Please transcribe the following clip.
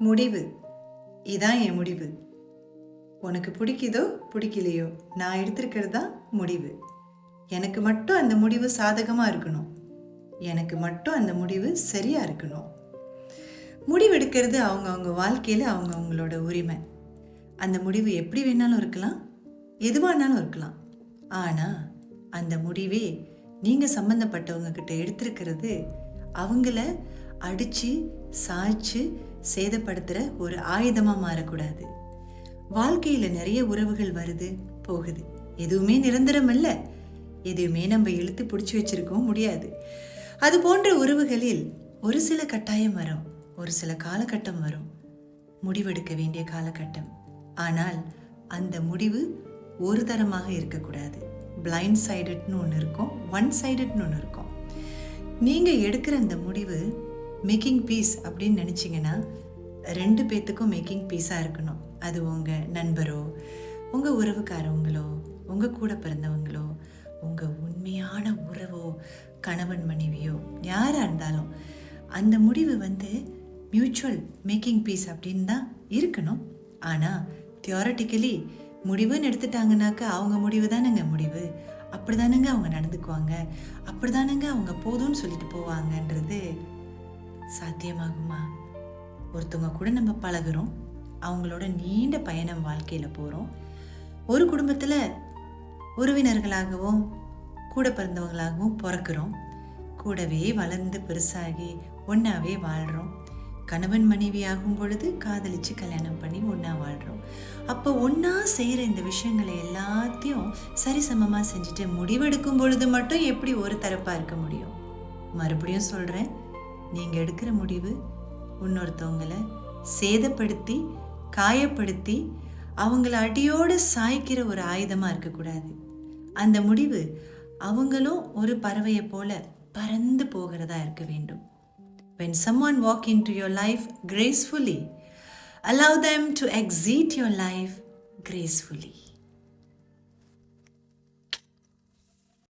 முடிவு. இதான் என் முடிவு. உனக்கு பிடிக்குதோ பிடிக்கலையோ, நான் எடுத்திருக்கிறது தான் முடிவு. எனக்கு மட்டும் அந்த முடிவு சாதகமாக இருக்கணும். எனக்கு மட்டும் அந்த முடிவு சரியாக இருக்கணும். முடிவெடுக்கிறது அவங்கவுங்க வாழ்க்கையில் அவங்கவுங்களோட உரிமை. அந்த முடிவு எப்படி வேணாலும் இருக்கலாம், எதுவானாலும் இருக்கலாம். ஆனால் அந்த முடிவே நீங்கள் சம்மந்தப்பட்டவங்க கிட்ட எடுத்திருக்கிறது அவங்கள அடித்து சாய்ச்சி சேதப்படுத்துகிற ஒரு ஆயுதமாக மாறக்கூடாது. வாழ்க்கையில் நிறைய உறவுகள் வருது போகுது. எதுவுமே நிரந்தரம் இல்லை. எதுவுமே நம்ம இழுத்து பிடிச்சி வச்சிருக்கவும் முடியாது. அது போன்ற உறவுகளில் ஒரு சில கட்டாயம் வரும், ஒரு சில காலகட்டம் வரும், முடிவெடுக்க வேண்டிய காலகட்டம். ஆனால் அந்த முடிவு ஒரு தரமாக இருக்கக்கூடாது. பிளைண்ட் சைடட்னு ஒன்று இருக்கும், ஒன் சைடட்னு ஒன்று இருக்கும். நீங்கள் எடுக்கிற அந்த முடிவு மேக்கிங் பீஸ் அப்படின்னு நினச்சிங்கன்னா 2 பேர்த்துக்கும் மேக்கிங் பீஸாக இருக்கணும். அது உங்கள் நண்பரோ, உங்கள் உறவுக்காரவங்களோ, உங்கள் கூட பிறந்தவங்களோ, உங்கள் உண்மையான உறவோ, கணவன் மனைவியோ, யாராக இருந்தாலும் அந்த முடிவு மியூச்சுவல் மேக்கிங் பீஸ் அப்படின்னு தான் இருக்கணும். ஆனால் தியோரட்டிக்கலி முடிவுன்னு எடுத்துட்டாங்கனாக்கா அவங்க முடிவு தானேங்க முடிவு, அப்படி தானேங்க அவங்க நடந்துக்குவாங்க, அப்படி தானேங்க அவங்க போதும்னு சொல்லிட்டு போவாங்கன்றது சாத்தியமாகுமா? ஒருத்தவங்க கூட நம்ம பழகுறோம், அவங்களோட நீண்ட பயணம் வாழ்க்கையில் போகிறோம். ஒரு குடும்பத்தில் உறவினர்களாகவும் கூட பிறந்தவங்களாகவும் பிறக்கிறோம். கூடவே வளர்ந்து பெருசாகி ஒன்றாவே வாழ்கிறோம். கணவன் மனைவி ஆகும் பொழுது காதலிச்சு கல்யாணம் பண்ணி ஒன்றா வாழ்கிறோம். அப்போ ஒன்றா செய்கிற இந்த விஷயங்களை எல்லாத்தையும் சரிசமமாக செஞ்சுட்டு முடிவெடுக்கும் பொழுது மட்டும் எப்படி ஒரு தரப்பாக இருக்க முடியும்? மறுபடியும் சொல்கிறேன், நீங்கள் எடுக்கிற முடிவு இன்னொருத்தவங்களை சேதப்படுத்தி காயப்படுத்தி அவங்கள அடியோடு சாய்க்கிற ஒரு ஆயுதமாக இருக்கக்கூடாது. அந்த முடிவு அவங்களும் ஒரு பறவையை போல பறந்து போகிறதா இருக்க வேண்டும். When someone walk into your life gracefully, allow them to exit your life gracefully.